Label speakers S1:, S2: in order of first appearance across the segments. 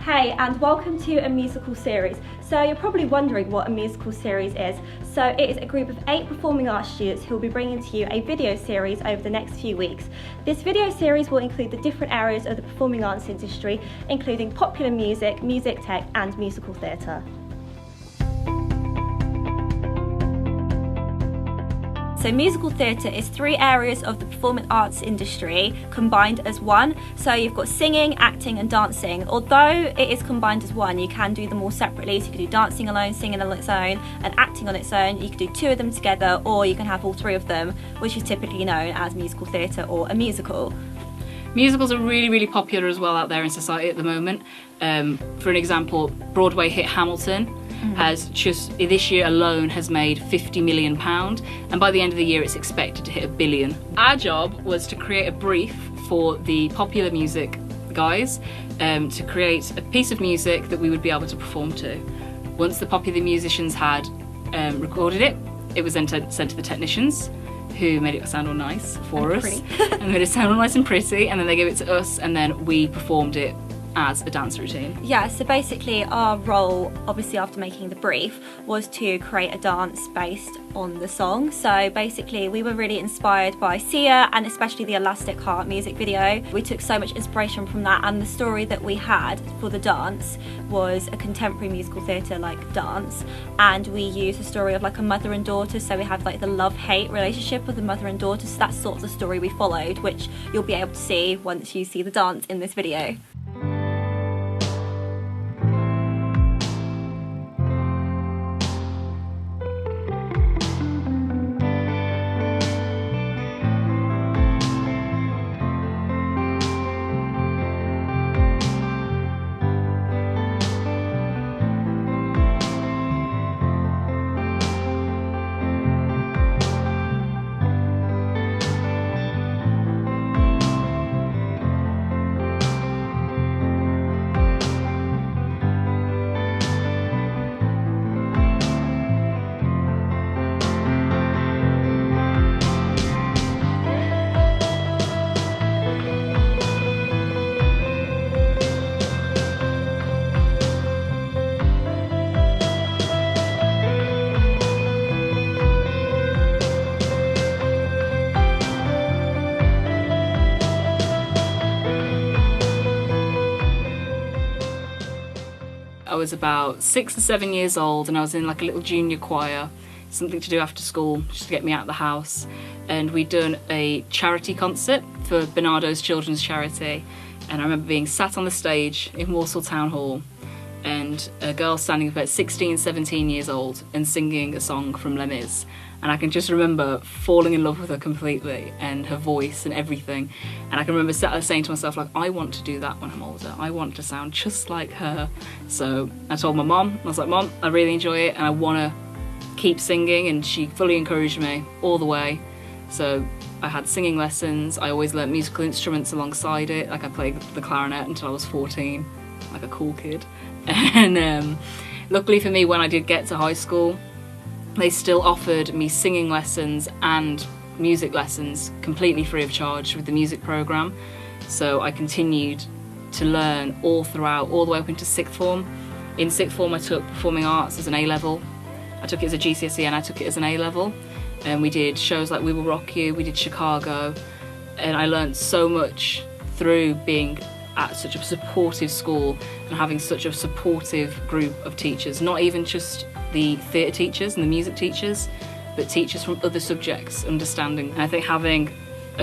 S1: Hey, and welcome to a musical series. So you're probably wondering what a musical series is. So it is a group of 8 performing arts students who will be bringing to you a video series over the next few weeks. This video series will include the different areas of the performing arts industry, including popular music, music tech and musical theatre. So musical theatre is 3 areas of the performing arts industry combined as one. So you've got singing, acting and dancing. Although it is combined as one, you can do them all separately. So you can do dancing alone, singing on its own and acting on its own. You can do 2 of them together, or you can have all 3 of them, which is typically known as musical theatre or a musical.
S2: Musicals are really popular as well out there in society at the moment. For an example, Broadway hit Hamilton has just this year alone has made £50 million, and by the end of the year it's expected to hit £1 billion. Our job was to create a brief for the popular music guys to create a piece of music that we would be able to perform to. Once the popular musicians had recorded it, it was then sent to the technicians, who made it sound all nice for us and made it sound all nice and pretty, and then they gave it to us and then we performed it as a dance routine. Yeah, so basically our role, obviously after making the brief, was to create a dance based on the song. So basically we were really inspired by Sia and especially the Elastic Heart music video. We took so much inspiration from that, and the story that we had for the dance was a contemporary musical theatre like dance, and we used a story of like a mother and daughter, so we have like the love-hate relationship of the mother and daughter, so that's sort of the story we followed, which you'll be able to see once you see the dance in this video. I was about 6 or 7 years old and I was in like a little junior choir, something to do after school just to get me out of the house, and we'd done a charity concert for Bernardo's Children's Charity, and I remember being sat on the stage in Walsall Town Hall and a girl standing about 16, 17 years old and singing a song from Les Mis, and I can just remember falling in love with her completely and her voice and everything, and I can remember saying to myself, like, I want to do that when I'm older, I want to sound just like her. So I told my mum, I was like, Mum, I really enjoy it and I want to keep singing, and she fully encouraged me all the way. So I had singing lessons, I always learnt musical instruments alongside it, like I played the clarinet until I was 14, like a cool kid. And luckily for me, when I did get to high school, they still offered me singing lessons and music lessons completely free of charge with the music programme. So I continued to learn all throughout, all the way up into 6th form. In 6th form I took performing arts as an A-level. I took it as a GCSE and I took it as an A-level. And we did shows like We Will Rock You, we did Chicago, and I learned so much through being at such a supportive school and having such a supportive group of teachers, not even just the theatre teachers and the music teachers, but teachers from other subjects understanding. And I think having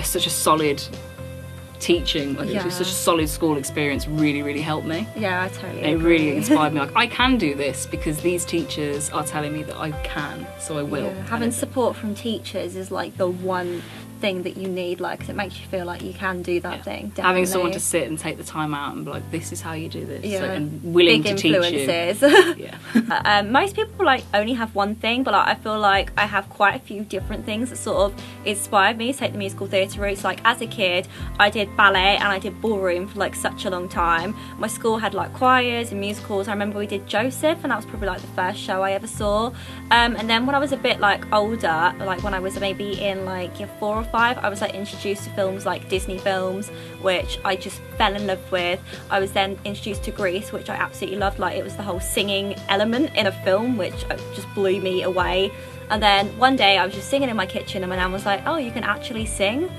S2: such a solid teaching, like such a solid school experience really helped me.
S1: Yeah, I totally
S2: agree.
S1: It
S2: really inspired me, like, I can do this because these teachers are telling me that I can, so I will.
S1: Yeah. Having support from teachers is like the one thing that you need, like, 'cause it makes you feel like you can do that thing. Definitely.
S2: Having someone to sit and take the time out and be like, this is how you do this,
S1: yeah.
S2: like, and willing
S1: Big
S2: to teach
S1: influences.
S2: you. Yeah.
S1: Most people like only have one thing, but like, I feel like I have quite a few different things that sort of inspired me to take the musical theatre route. So, like, as a kid I did ballet and I did ballroom for like such a long time. My school had like choirs and musicals. I remember we did Joseph, and that was probably like the first show I ever saw. And then when I was a bit like older, like when I was maybe in like year 4 or 5, I was like introduced to films like Disney films, which I just fell in love with. I was then introduced to Grease, which I absolutely loved. Like, it was the whole singing element in a film, which just blew me away. And then one day I was just singing in my kitchen and my nan was like, oh, you can actually sing?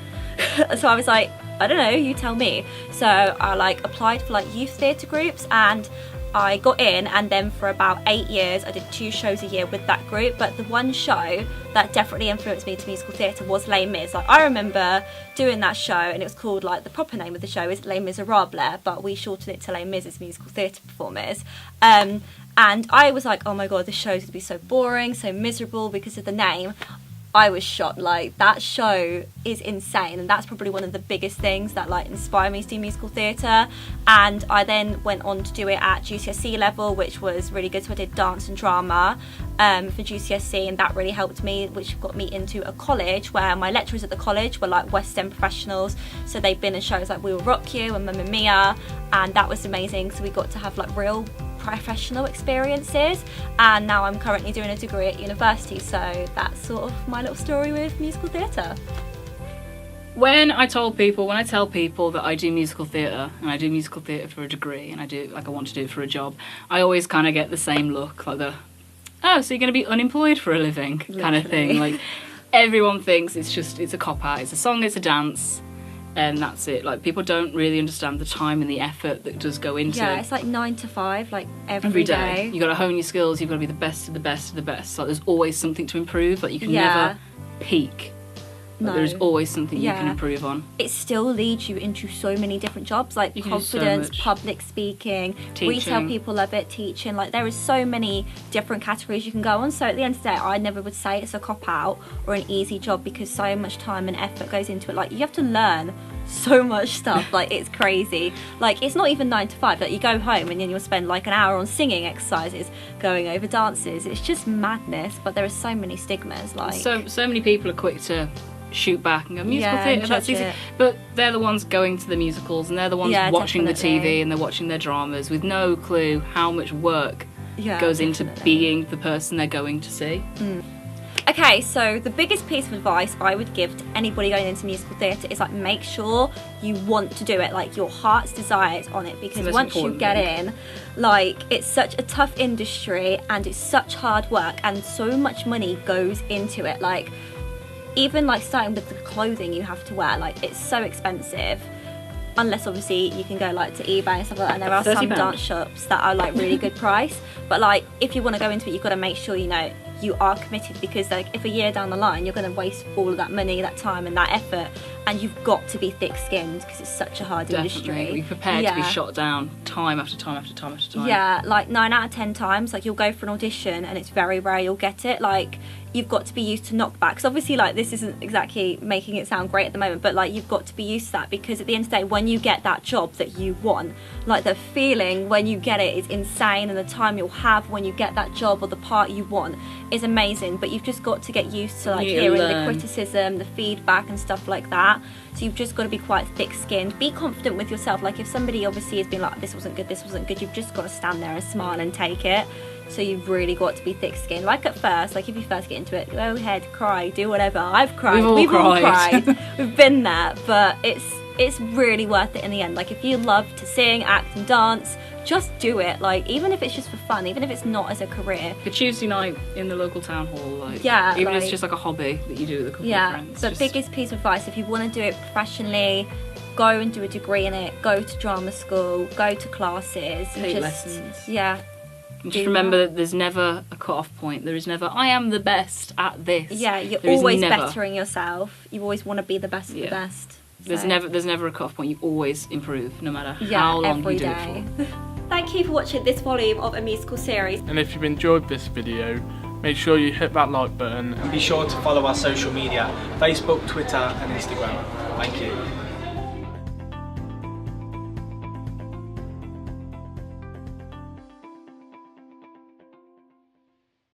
S1: So I was like, I don't know, you tell me. So I like applied for like youth theatre groups, and I got in, and then for about 8 years I did 2 shows a year with that group. But the one show that definitely influenced me to musical theatre was Les Mis. Like, I remember doing that show, and it was called, like, the proper name of the show is Les Miserables, but we shortened it to Les Mis as musical theatre performers. And I was like, oh my god, this show's gonna be so boring, so miserable because of the name. I was shocked. Like, that show is insane, and that's probably one of the biggest things that like inspired me to do musical theatre. And I then went on to do it at GCSE level, which was really good. So I did dance and drama for GCSE, and that really helped me, which got me into a college where my lecturers at the college were like West End professionals, so they've been in shows like We Will Rock You and Mamma Mia, and that was amazing. So we got to have like real professional experiences, and now I'm currently doing a degree at university. So that's sort of my little story with musical theatre.
S2: When I tell people that I do musical theatre, and I do musical theatre for a degree, and I want to do it for a job, I always kind of get the same look, like the, oh, so you're going to be unemployed for a living kind of thing. Like, everyone thinks it's a cop-out, it's a song, it's a dance, and that's it. Like, people don't really understand the time and the effort that does go into it.
S1: Yeah, it's like 9 to 5, like every day.
S2: You got to hone your skills, you've got to be the best of the best of the best. Like, there's always something to improve. Like, you can never peak. Like, there's always something you can improve on.
S1: It still leads you into so many different jobs, like confidence, public speaking, teaching. Retail people love it, teaching. Like, there is so many different categories you can go on. So at the end of the day, I never would say it's a cop-out or an easy job, because so much time and effort goes into it. Like, you have to learn so much stuff. Like, it's crazy. Like, it's not even 9 to 5. Like, you go home and then you'll spend like an hour on singing exercises, going over dances. It's just madness. But there are so many stigmas. Like,
S2: so many people are quick to shoot back and go, musical theatre, that's easy. But they're the ones going to the musicals, and they're the ones watching the TV, and they're watching their dramas with no clue how much work goes into being the person they're going to see.
S1: Okay, so the biggest piece of advice I would give to anybody going into musical theatre is, like, make sure you want to do it, like your heart's desire is on it, because once you get in, like, it's such a tough industry and it's such hard work and so much money goes into it. Like, even like starting with the clothing you have to wear, like, it's so expensive, unless obviously you can go like to eBay and stuff like that, and there are some dance shops that are like really good price. But like, if you want to go into it, you've got to make sure you know you are committed, because like, if a year down the line you're going to waste all of that money, that time and that effort, and you've got to be thick-skinned because it's such a hard industry.
S2: Be prepared to be shot down time after time after time after time.
S1: Yeah, like 9 out of 10 times, like, you'll go for an audition and it's very rare you'll get it. Like, you've got to be used to knockbacks. Obviously, like, this isn't exactly making it sound great at the moment, but like, you've got to be used to that, because at the end of the day, when you get that job that you want, like, the feeling when you get it is insane, and the time you'll have when you get that job or the part you want is amazing. But you've just got to get used to like hearing the criticism, the feedback and stuff like that. So you've just got to be quite thick-skinned, be confident with yourself. Like, if somebody obviously has been like, this wasn't good, you've just got to stand there and smile and take it. So you've really got to be thick-skinned. Like, at first, like, if you first get into it, go ahead, cry, do whatever. I've cried, we've all cried. We've been there, but it's really worth it in the end. Like, if you love to sing, act and dance, just do it. Like, even if it's just for fun, even if it's not as a career.
S2: For Tuesday night in the local town hall, like,
S1: even
S2: if it's just like a hobby that you do with a couple of friends.
S1: But biggest piece of advice, if you want to do it professionally, go and do a degree in it, go to drama school, go to classes.
S2: Take lessons.
S1: Yeah.
S2: And just remember that there's never a cut-off point. There is never, I am the best at this.
S1: Yeah, you're always bettering yourself. You always want to be the best of the best. So.
S2: There's never a cut-off point. You always improve, no matter how long you do it for.
S1: Thank you for watching this volume of a musical series.
S3: And if you've enjoyed this video, make sure you hit that like button.
S4: And be sure to follow our social media, Facebook, Twitter and Instagram. Thank you.